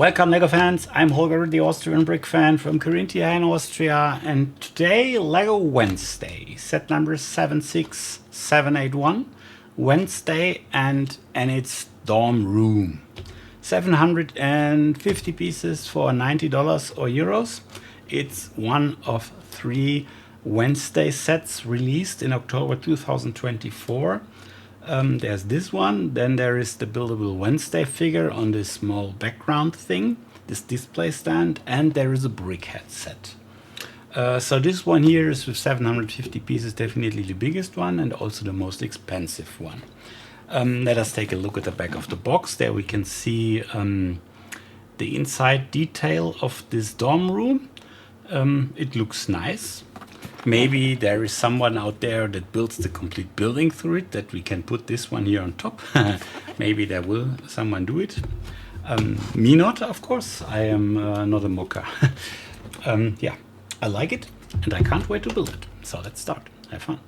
Welcome LEGO fans, I'm Holger, the Austrian brick fan from Carinthia in Austria, and today LEGO Wednesday, set number 76781, Wednesday and Enid's dorm room. 750 pieces for $90 or euros. It's one of 3 Wednesday sets released in October 2024. There's this one, then there is the buildable Wednesday figure on this small background thing, this display stand, and there is a brickhead set. So this one here is with 750 pieces, definitely the biggest one and also the most expensive one. Let us take a look at the back of the box. There we can see the inside detail of this dorm room. It looks nice. Maybe there is someone out there that builds the complete building through it, that we can put this one here on top. Maybe there will someone do it. Me not, of course. I am not a mocker. Yeah, I like it and I can't wait to build it. So let's start. Have fun.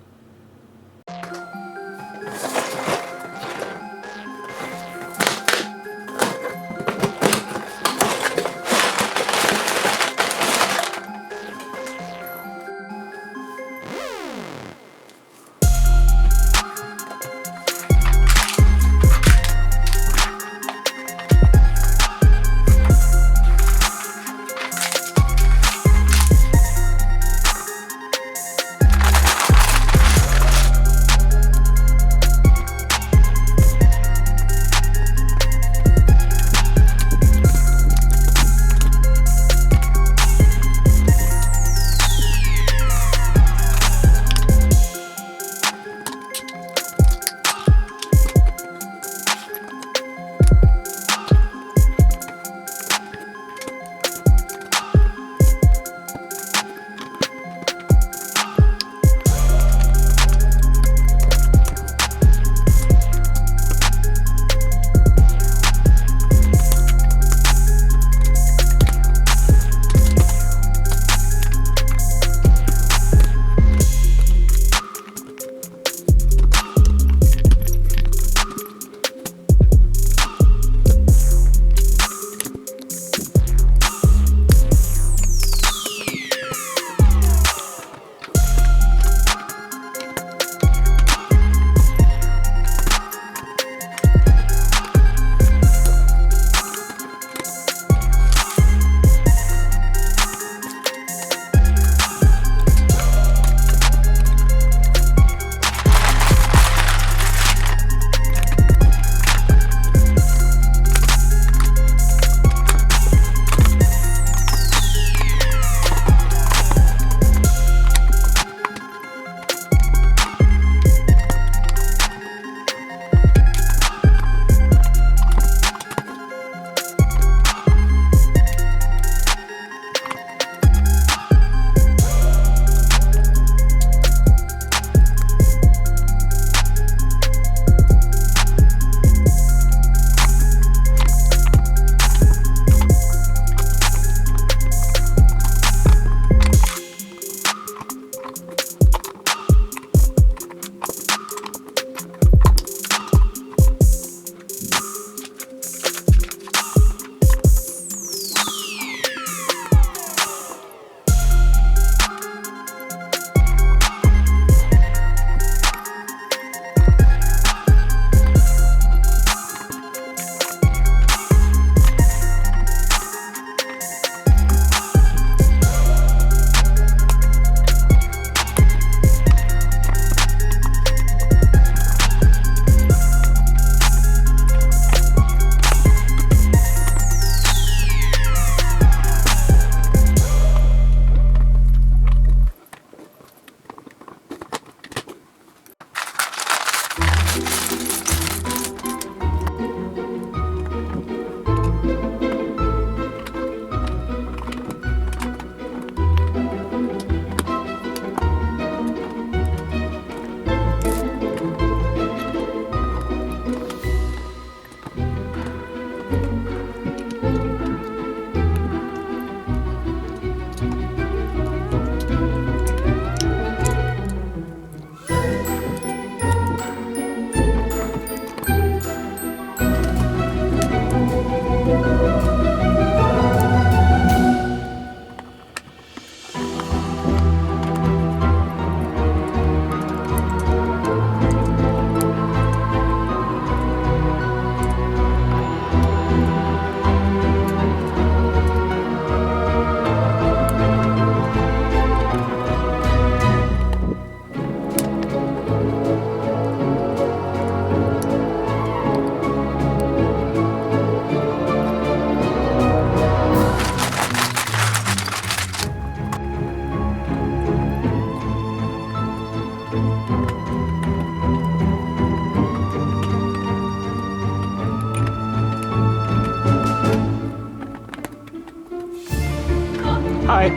Hi.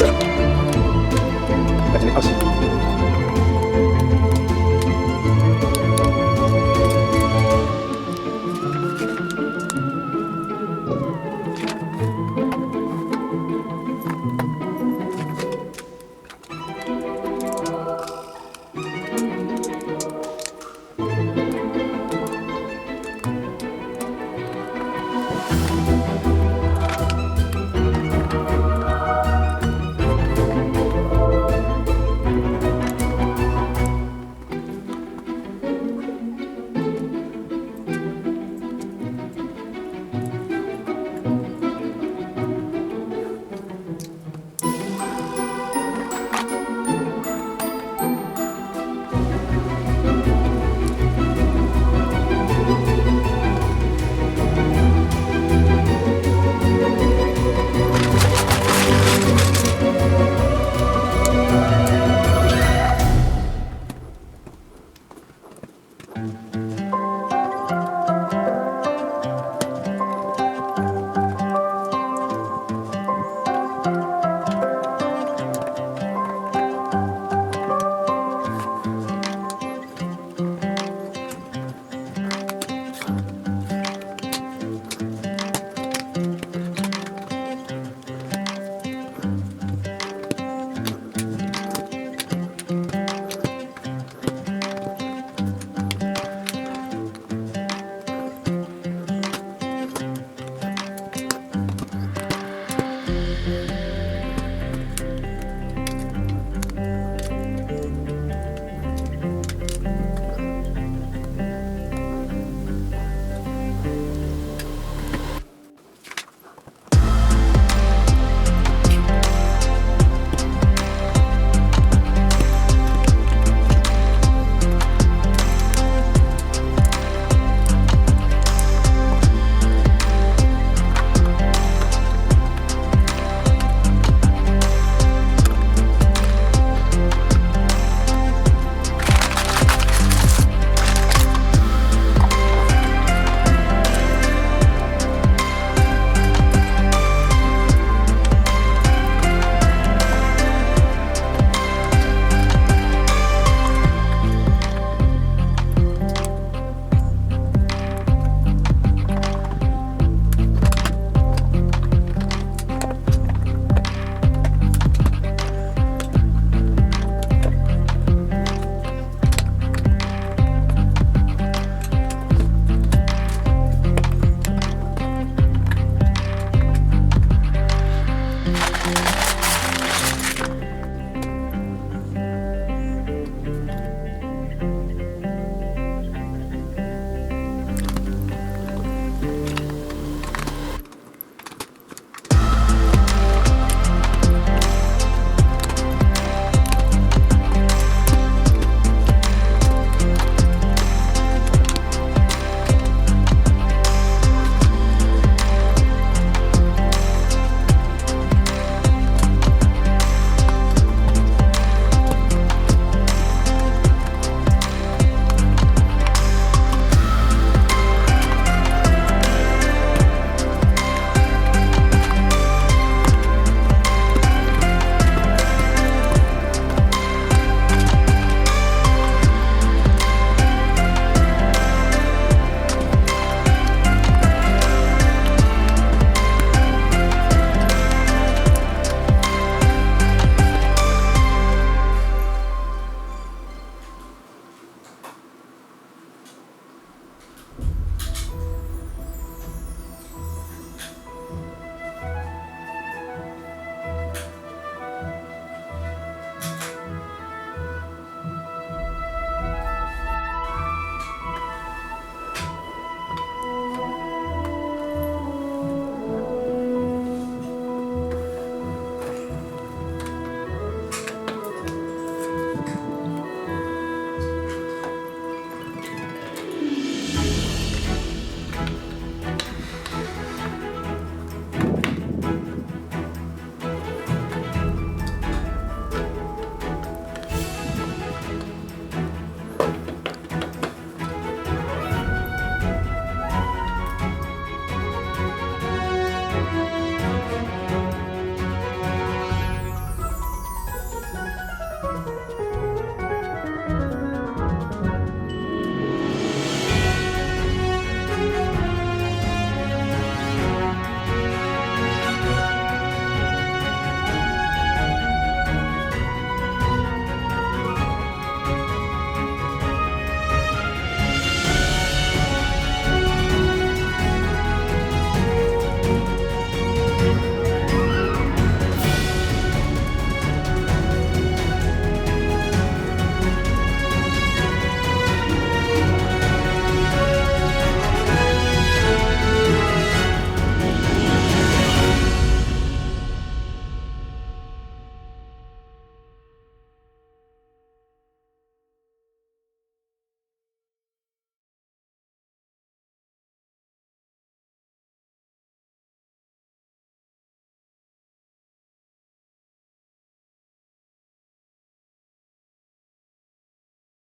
Hi.